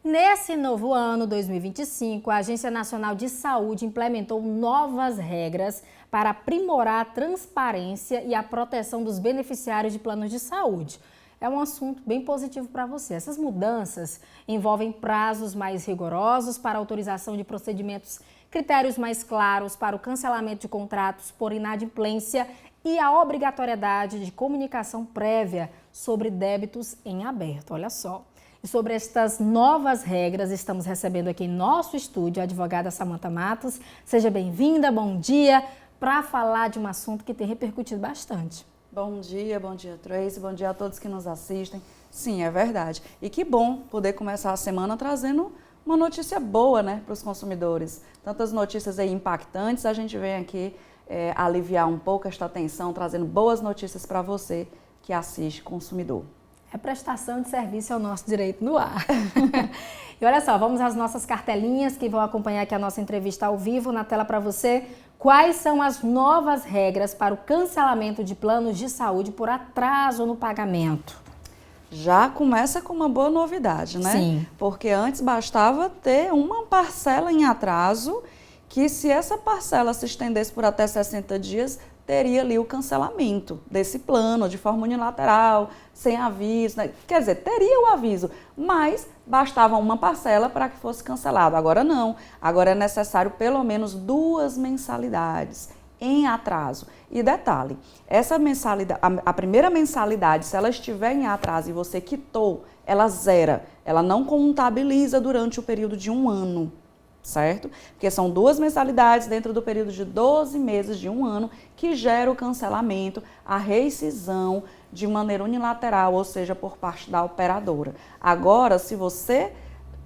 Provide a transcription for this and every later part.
Nesse novo ano, 2025, a Agência Nacional de Saúde implementou novas regras para aprimorar a transparência e a proteção dos beneficiários de planos de saúde. É um assunto bem positivo para você. Essas mudanças envolvem prazos mais rigorosos para autorização de procedimentos, critérios mais claros para o cancelamento de contratos por inadimplência e a obrigatoriedade de comunicação prévia sobre débitos em aberto. Olha só. E sobre estas novas regras, estamos recebendo aqui em nosso estúdio a advogada Samantha Matos. Seja bem-vinda, bom dia, para falar de um assunto que tem repercutido bastante. Bom dia, Tracy, bom dia a todos que nos assistem. Sim, é verdade. E que bom poder começar a semana trazendo uma notícia boa, né, para os consumidores. Tantas notícias aí impactantes, a gente vem aqui aliviar um pouco esta tensão, trazendo boas notícias para você que assiste, consumidor. É prestação de serviço ao nosso direito no ar. E olha só, vamos às nossas cartelinhas que vão acompanhar aqui a nossa entrevista ao vivo na tela para você. Quais são as novas regras para o cancelamento de planos de saúde por atraso no pagamento? Já começa com uma boa novidade, né? Sim. Porque antes bastava ter uma parcela em atraso, que se essa parcela se estendesse por até 60 dias, teria ali o cancelamento desse plano de forma unilateral, sem aviso, né? Quer dizer, teria o aviso, mas bastava uma parcela para que fosse cancelado. Agora não, agora é necessário pelo menos 2 mensalidades em atraso. E detalhe, essa mensalidade, a primeira mensalidade, se ela estiver em atraso e você quitou, ela zera, ela não contabiliza durante o período de 1 ano. Certo? Porque são 2 mensalidades dentro do período de 12 meses de 1 ano que gera o cancelamento, a rescisão de maneira unilateral, ou seja, por parte da operadora. Agora, se você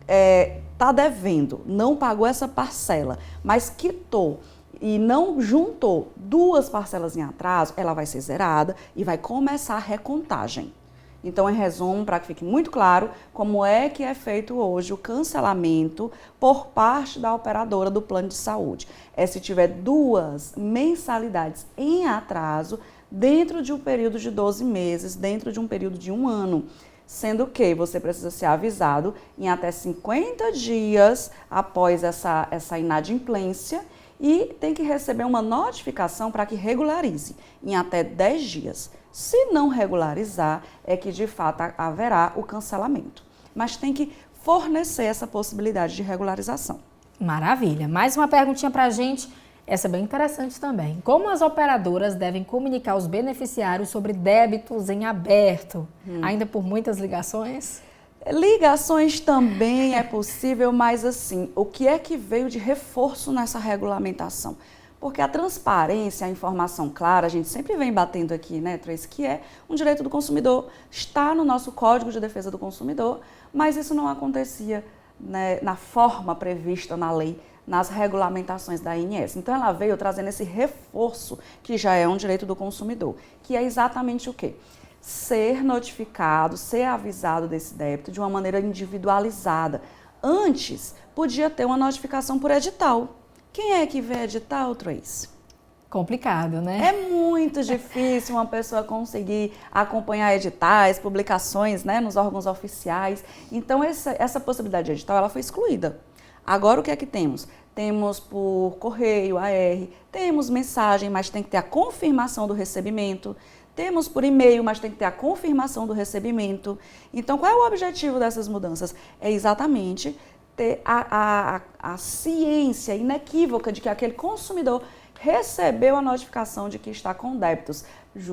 está devendo, não pagou essa parcela, mas quitou e não juntou 2 parcelas em atraso, ela vai ser zerada e vai começar a recontagem. Então, em resumo, para que fique muito claro, como é que é feito hoje o cancelamento por parte da operadora do plano de saúde. É se tiver 2 mensalidades em atraso dentro de um período de 12 meses, dentro de um período de 1 ano. Sendo que você precisa ser avisado em até 50 dias após essa inadimplência e tem que receber uma notificação para que regularize em até 10 dias. Se não regularizar, é que de fato haverá o cancelamento. Mas tem que fornecer essa possibilidade de regularização. Maravilha. Mais uma perguntinha para a gente, essa é bem interessante também. Como as operadoras devem comunicar aos beneficiários sobre débitos em aberto? Ainda por muitas ligações? Ligações também é possível, mas assim, o que é que veio de reforço nessa regulamentação? Porque a transparência, a informação clara, a gente sempre vem batendo aqui, né, Tracy, que é um direito do consumidor, está no nosso Código de Defesa do Consumidor, mas isso não acontecia, né, na forma prevista na lei, nas regulamentações da ANS. Então ela veio trazendo esse reforço, que já é um direito do consumidor, que é exatamente o quê? Ser notificado, ser avisado desse débito de uma maneira individualizada. Antes, podia ter uma notificação por edital. Quem é que vê edital, Tracy? Complicado, né? É muito difícil uma pessoa conseguir acompanhar editais, publicações, né, nos órgãos oficiais. Então, essa possibilidade de edital ela foi excluída. Agora, o que é que temos? Temos por correio, AR, temos mensagem, mas tem que ter a confirmação do recebimento. Temos por e-mail, mas tem que ter a confirmação do recebimento. Então, qual é o objetivo dessas mudanças? É exatamente ter a ciência inequívoca de que aquele consumidor recebeu a notificação de que está com débitos,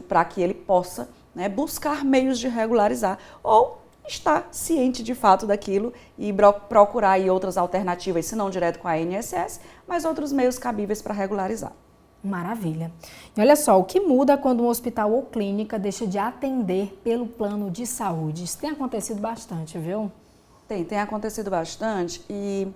para que ele possa, né, buscar meios de regularizar ou estar ciente de fato daquilo e procurar aí outras alternativas, se não direto com a ANSS, mas outros meios cabíveis para regularizar. Maravilha. E olha só, o que muda quando um hospital ou clínica deixa de atender pelo plano de saúde? Isso tem acontecido bastante, viu? Tem acontecido bastante e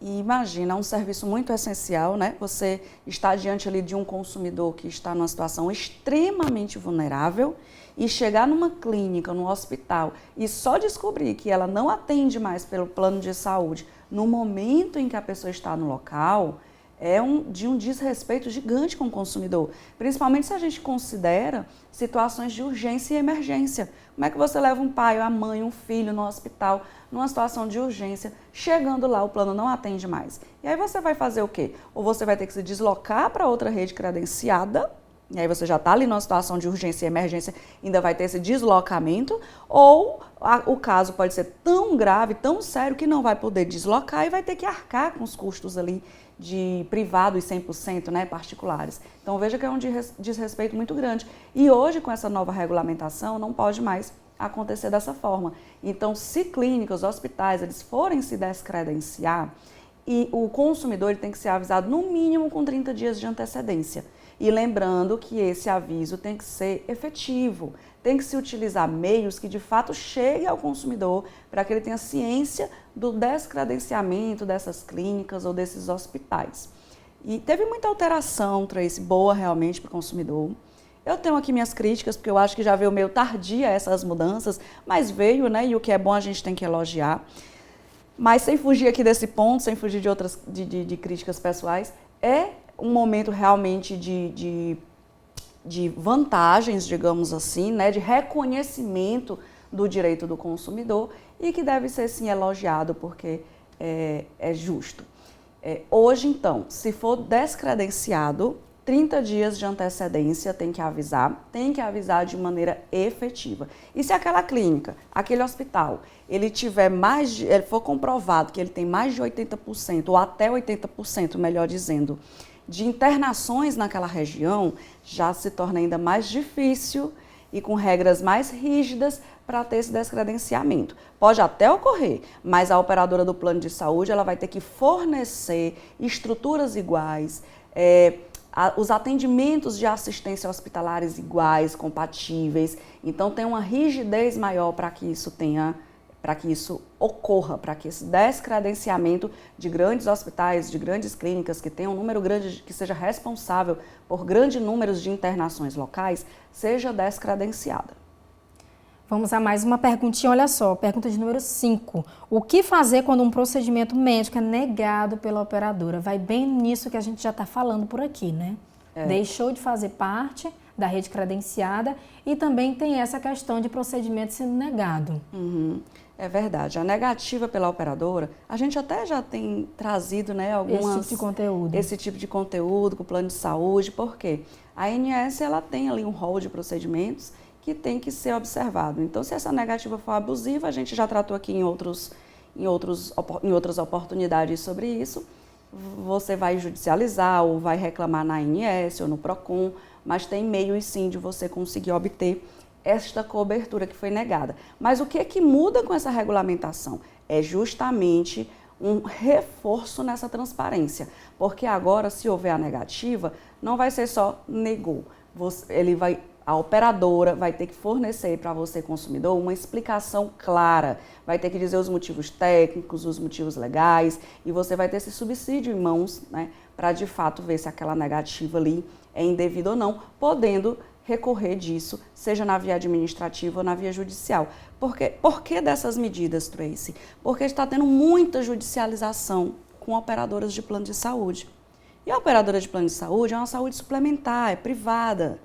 imagina, é um serviço muito essencial, né? Você está diante ali de um consumidor que está numa situação extremamente vulnerável e chegar numa clínica, num hospital e só descobrir que ela não atende mais pelo plano de saúde no momento em que a pessoa está no local, de um desrespeito gigante com o consumidor, principalmente se a gente considera situações de urgência e emergência. Como é que você leva um pai, a mãe, um filho no hospital, numa situação de urgência, chegando lá o plano não atende mais? E aí você vai fazer o quê? Ou você vai ter que se deslocar para outra rede credenciada, e aí você já está ali numa situação de urgência e emergência, ainda vai ter esse deslocamento, ou o caso pode ser tão grave, tão sério, que não vai poder deslocar e vai ter que arcar com os custos ali de privado e 100%, né, particulares. Então veja que é um desrespeito muito grande. E hoje, com essa nova regulamentação, não pode mais acontecer dessa forma. Então, se clínicas, hospitais, eles forem se descredenciar, e o consumidor ele tem que ser avisado no mínimo com 30 dias de antecedência. E lembrando que esse aviso tem que ser efetivo, tem que se utilizar meios que de fato cheguem ao consumidor para que ele tenha ciência do descredenciamento dessas clínicas ou desses hospitais. E teve muita alteração, Tracy, boa realmente para o consumidor. Eu tenho aqui minhas críticas, porque eu acho que já veio meio tardia essas mudanças, mas veio, né? E o que é bom a gente tem que elogiar. Mas sem fugir aqui desse ponto, sem fugir de outras de críticas pessoais, é um momento realmente de vantagens, digamos assim, né, de reconhecimento do direito do consumidor e que deve ser sim elogiado porque é justo. Hoje, então, se for descredenciado, 30 dias de antecedência tem que avisar de maneira efetiva. E se aquela clínica, aquele hospital, ele for comprovado que ele tem mais de 80% ou até 80%, melhor dizendo, de internações naquela região, já se torna ainda mais difícil e com regras mais rígidas para ter esse descredenciamento. Pode até ocorrer, mas a operadora do plano de saúde ela vai ter que fornecer estruturas iguais, os atendimentos de assistência hospitalares iguais, compatíveis. Então tem uma rigidez maior para que isso ocorra, para que esse descredenciamento de grandes hospitais, de grandes clínicas, que tenham um número grande, que seja responsável por grandes números de internações locais, seja descredenciada. Vamos a mais uma perguntinha, olha só, pergunta de número 5. O que fazer quando um procedimento médico é negado pela operadora? Vai bem nisso que a gente já está falando por aqui, né? Deixou de fazer parte da rede credenciada e também tem essa questão de procedimento sendo negado. É verdade. A negativa pela operadora, a gente até já tem trazido, né, esse tipo de conteúdo com o plano de saúde, porque a ANS ela tem ali um rol de procedimentos que tem que ser observado. Então, se essa negativa for abusiva, a gente já tratou aqui em outras oportunidades sobre isso, você vai judicializar ou vai reclamar na ANS ou no PROCON, mas tem meios sim de você conseguir obter esta cobertura que foi negada. Mas o que é que muda com essa regulamentação? É justamente um reforço nessa transparência, porque agora, se houver a negativa, não vai ser só negou, a operadora vai ter que fornecer para você, consumidor, uma explicação clara, vai ter que dizer os motivos técnicos, os motivos legais, e você vai ter esse subsídio em mãos, né, para de fato ver se aquela negativa ali é indevida ou não, podendo recorrer disso, seja na via administrativa ou na via judicial. Por que dessas medidas, Tracy? Porque está tendo muita judicialização com operadoras de plano de saúde. E a operadora de plano de saúde é uma saúde suplementar, é privada.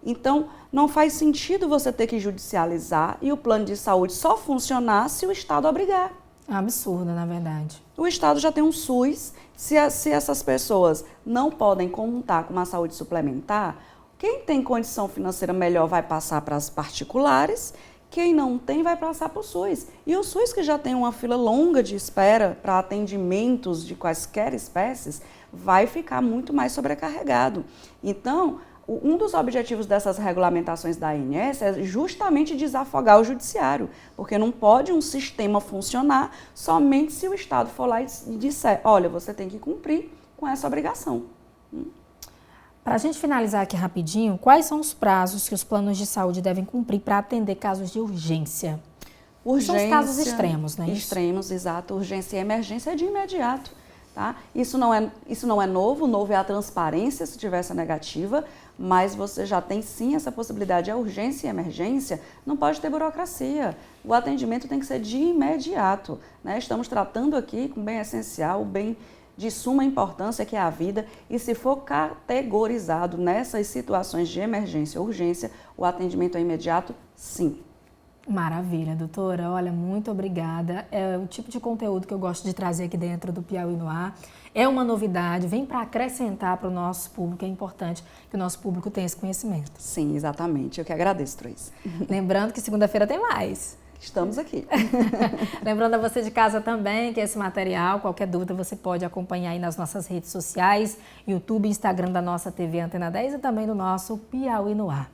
Então, não faz sentido você ter que judicializar e o plano de saúde só funcionar se o Estado obrigar. É um absurdo, na verdade. O Estado já tem um SUS, se essas pessoas não podem contar com uma saúde suplementar, quem tem condição financeira melhor vai passar para as particulares, quem não tem vai passar para o SUS. E o SUS, que já tem uma fila longa de espera para atendimentos de quaisquer espécies, vai ficar muito mais sobrecarregado. Então, um dos objetivos dessas regulamentações da ANS é justamente desafogar o judiciário, porque não pode um sistema funcionar somente se o Estado for lá e disser, olha, você tem que cumprir com essa obrigação. Para a gente finalizar aqui rapidinho, quais são os prazos que os planos de saúde devem cumprir para atender casos de urgência? São os casos extremos, né? Extremos, exato. Urgência e emergência é de imediato. Tá? Isso não é novo, novo é a transparência se tiver essa negativa, mas você já tem sim essa possibilidade. A urgência e emergência não pode ter burocracia. O atendimento tem que ser de imediato. Né? Estamos tratando aqui com bem essencial, bem de suma importância que é a vida, e se for categorizado nessas situações de emergência ou urgência, o atendimento é imediato, sim. Maravilha, doutora. Olha, muito obrigada. É o tipo de conteúdo que eu gosto de trazer aqui dentro do Piauí no Ar. É uma novidade, vem para acrescentar para o nosso público. É importante que o nosso público tenha esse conhecimento. Sim, exatamente. Eu que agradeço, Trois. Lembrando que segunda-feira tem mais. Estamos aqui. Lembrando a você de casa também que esse material, qualquer dúvida, você pode acompanhar aí nas nossas redes sociais, YouTube, Instagram da nossa TV Antena 10 e também do nosso Piauí no Ar.